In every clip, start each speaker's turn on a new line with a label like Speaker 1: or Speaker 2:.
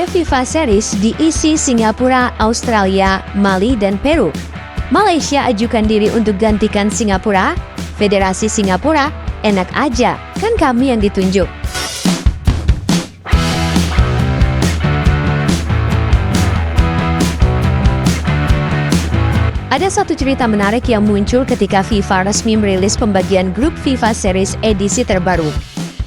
Speaker 1: B FIFA Series diisi Singapura, Australia, Mali, dan Peru. Malaysia ajukan diri untuk gantikan Singapura. Federasi Singapura, enak aja, kan kami yang ditunjuk. Ada satu cerita menarik yang muncul ketika FIFA resmi merilis pembagian grup FIFA Series edisi terbaru.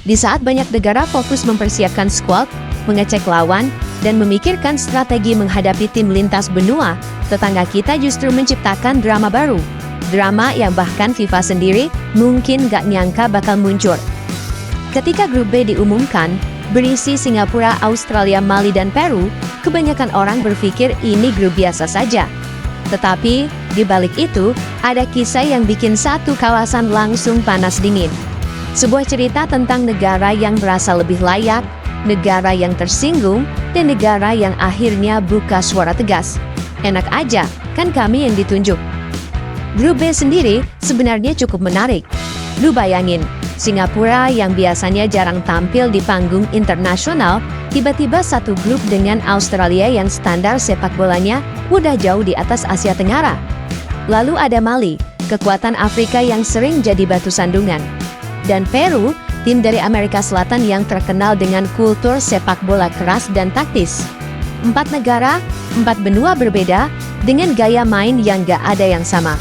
Speaker 1: Di saat banyak negara fokus mempersiapkan skuad, mengecek lawan, dan memikirkan strategi menghadapi tim lintas benua, tetangga kita justru menciptakan drama baru. Drama yang bahkan FIFA sendiri mungkin gak nyangka bakal muncul. Ketika grup B diumumkan, berisi Singapura, Australia, Mali, dan Peru, kebanyakan orang berpikir ini grup biasa saja. Tetapi, di balik itu, ada kisah yang bikin satu kawasan langsung panas dingin. Sebuah cerita tentang negara yang merasa lebih layak, negara yang tersinggung, dan negara yang akhirnya buka suara tegas. Enak aja, kan kami yang ditunjuk. Grup B sendiri sebenarnya cukup menarik. Lu bayangin, Singapura yang biasanya jarang tampil di panggung internasional, tiba-tiba satu grup dengan Australia yang standar sepak bolanya udah jauh di atas Asia Tenggara. Lalu ada Mali, kekuatan Afrika yang sering jadi batu sandungan. Dan Peru, tim dari Amerika Selatan yang terkenal dengan kultur sepak bola keras dan taktis. 4 negara, 4 benua berbeda, dengan gaya main yang gak ada yang sama.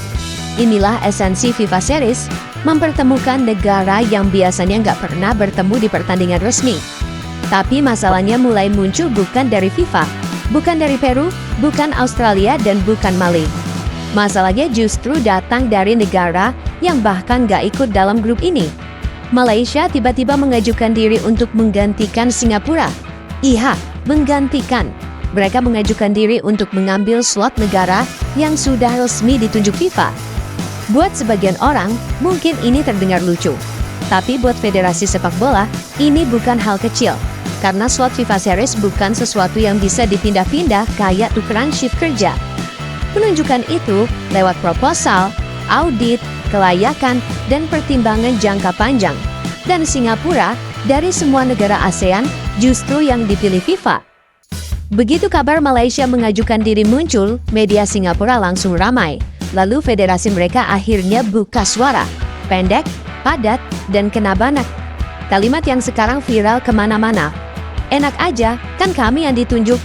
Speaker 1: Inilah esensi FIFA Series, mempertemukan negara yang biasanya nggak pernah bertemu di pertandingan resmi. Tapi masalahnya mulai muncul bukan dari FIFA, bukan dari Peru, bukan Australia, dan bukan Mali. Masalahnya justru datang dari negara yang bahkan nggak ikut dalam grup ini. Malaysia tiba-tiba mengajukan diri untuk menggantikan Singapura. Iya, menggantikan. Mereka mengajukan diri untuk mengambil slot negara yang sudah resmi ditunjuk FIFA. Buat sebagian orang, mungkin ini terdengar lucu. Tapi buat federasi sepak bola, ini bukan hal kecil. Karena slot FIFA Series bukan sesuatu yang bisa dipindah-pindah kayak tukeran shift kerja. Penunjukan itu lewat proposal, audit, kelayakan, dan pertimbangan jangka panjang. Dan Singapura, dari semua negara ASEAN, justru yang dipilih FIFA. Begitu kabar Malaysia mengajukan diri muncul, media Singapura langsung ramai. Lalu federasi mereka akhirnya buka suara. Pendek, padat, dan kena banak. Kalimat yang sekarang viral kemana-mana. Enak aja, kan kami yang ditunjuk.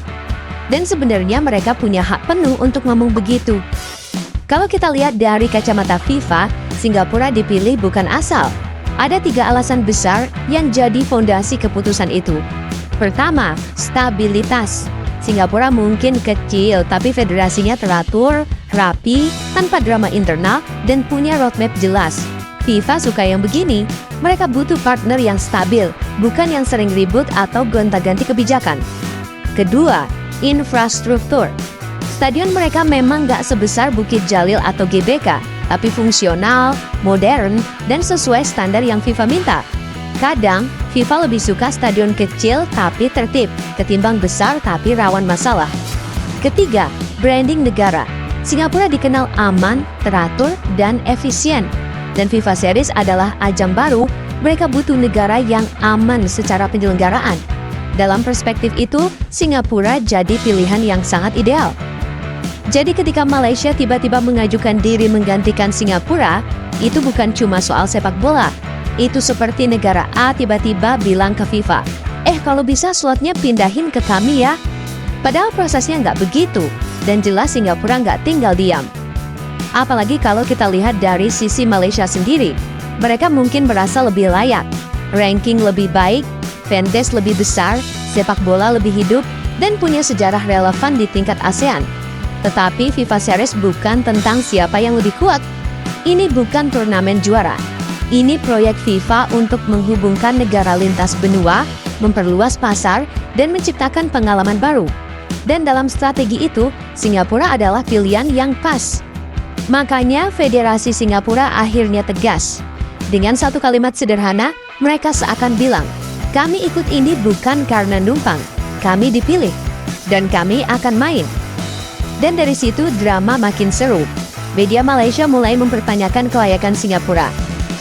Speaker 1: Dan sebenarnya mereka punya hak penuh untuk ngomong begitu. Kalau kita lihat dari kacamata FIFA, Singapura dipilih bukan asal. Ada 3 alasan besar yang jadi fondasi keputusan itu. Pertama, stabilitas. Singapura mungkin kecil, tapi federasinya teratur, rapi, tanpa drama internal, dan punya roadmap jelas. FIFA suka yang begini. Mereka butuh partner yang stabil, bukan yang sering ribut atau gonta-ganti kebijakan. Kedua, infrastruktur. Stadion mereka memang gak sebesar Bukit Jalil atau GBK, tapi fungsional, modern, dan sesuai standar yang FIFA minta. Kadang, FIFA lebih suka stadion kecil tapi tertib, ketimbang besar tapi rawan masalah. Ketiga, branding negara. Singapura dikenal aman, teratur, dan efisien. Dan FIFA Series adalah ajang baru, mereka butuh negara yang aman secara penyelenggaraan. Dalam perspektif itu, Singapura jadi pilihan yang sangat ideal. Jadi ketika Malaysia tiba-tiba mengajukan diri menggantikan Singapura, itu bukan cuma soal sepak bola. Itu seperti negara A tiba-tiba bilang ke FIFA, kalau bisa slotnya pindahin ke kami ya. Padahal prosesnya nggak begitu, dan jelas Singapura nggak tinggal diam. Apalagi kalau kita lihat dari sisi Malaysia sendiri, mereka mungkin merasa lebih layak, ranking lebih baik, fanbase lebih besar, sepak bola lebih hidup, dan punya sejarah relevan di tingkat ASEAN. Tetapi FIFA Series bukan tentang siapa yang lebih kuat. Ini bukan turnamen juara. Ini proyek FIFA untuk menghubungkan negara lintas benua, memperluas pasar, dan menciptakan pengalaman baru. Dan dalam strategi itu, Singapura adalah pilihan yang pas. Makanya Federasi Singapura akhirnya tegas. Dengan satu kalimat sederhana, mereka seakan bilang, kami ikut ini bukan karena numpang, kami dipilih, dan kami akan main. Dan dari situ drama makin seru. Media Malaysia mulai mempertanyakan kelayakan Singapura.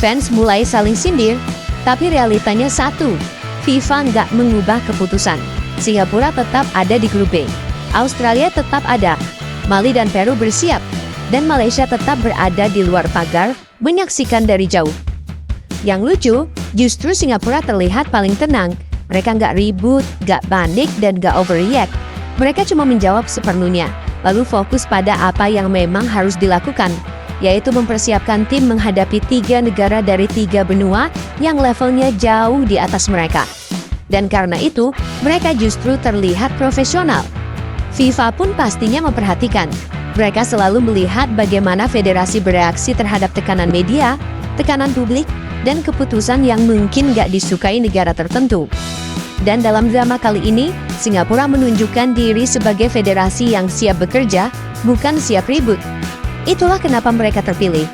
Speaker 1: Fans mulai saling sindir, tapi realitanya satu, FIFA nggak mengubah keputusan. Singapura tetap ada di grup B. Australia tetap ada. Mali dan Peru bersiap. Dan Malaysia tetap berada di luar pagar, menyaksikan dari jauh. Yang lucu, justru Singapura terlihat paling tenang. Mereka nggak ribut, nggak panik, dan nggak overreact. Mereka cuma menjawab seperlunya, lalu fokus pada apa yang memang harus dilakukan, yaitu mempersiapkan tim menghadapi 3 negara dari 3 benua yang levelnya jauh di atas mereka. Dan karena itu, mereka justru terlihat profesional. FIFA pun pastinya memperhatikan. Mereka selalu melihat bagaimana federasi bereaksi terhadap tekanan media, tekanan publik, dan keputusan yang mungkin nggak disukai negara tertentu. Dan dalam drama kali ini, Singapura menunjukkan diri sebagai federasi yang siap bekerja, bukan siap ribut. Itulah kenapa mereka terpilih.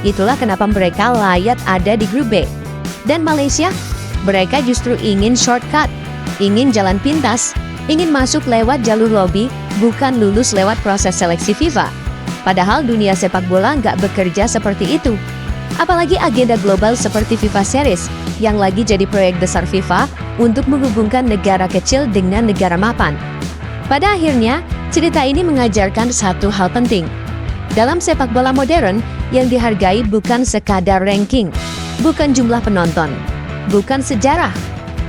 Speaker 1: Itulah kenapa mereka layak ada di grup B. Dan Malaysia, mereka justru ingin shortcut, ingin jalan pintas, ingin masuk lewat jalur lobby, bukan lulus lewat proses seleksi FIFA. Padahal dunia sepak bola nggak bekerja seperti itu. Apalagi agenda global seperti FIFA Series, yang lagi jadi proyek besar FIFA untuk menghubungkan negara kecil dengan negara mapan. Pada akhirnya, cerita ini mengajarkan satu hal penting. Dalam sepak bola modern, yang dihargai bukan sekadar ranking, bukan jumlah penonton, bukan sejarah.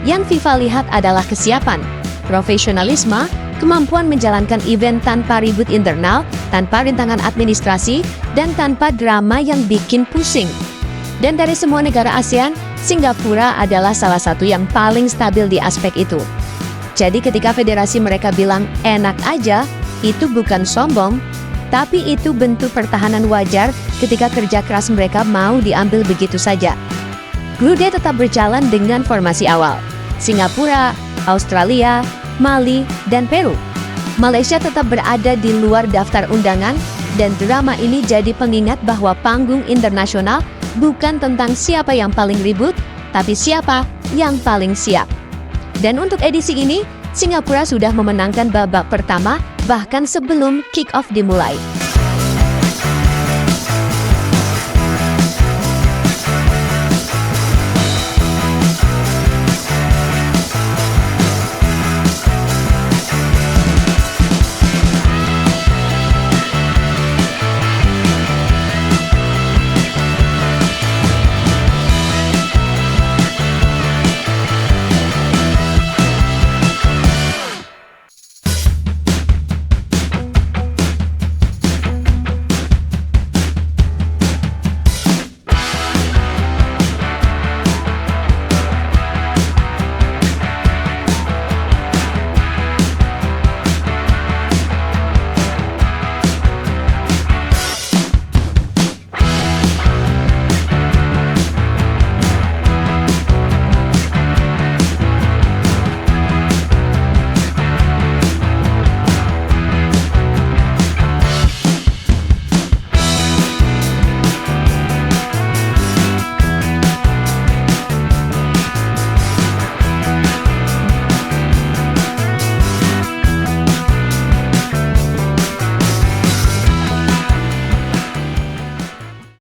Speaker 1: Yang FIFA lihat adalah kesiapan, profesionalisme, kemampuan menjalankan event tanpa ribut internal, tanpa rintangan administrasi, dan tanpa drama yang bikin pusing. Dan dari semua negara ASEAN, Singapura adalah salah satu yang paling stabil di aspek itu. Jadi ketika federasi mereka bilang enak aja, itu bukan sombong, tapi itu bentuk pertahanan wajar ketika kerja keras mereka mau diambil begitu saja. Grup D tetap berjalan dengan formasi awal. Singapura, Australia, Mali, dan Peru. Malaysia tetap berada di luar daftar undangan, dan drama ini jadi pengingat bahwa panggung internasional bukan tentang siapa yang paling ribut, tapi siapa yang paling siap. Dan untuk edisi ini, Singapura sudah memenangkan babak pertama bahkan sebelum kick-off dimulai.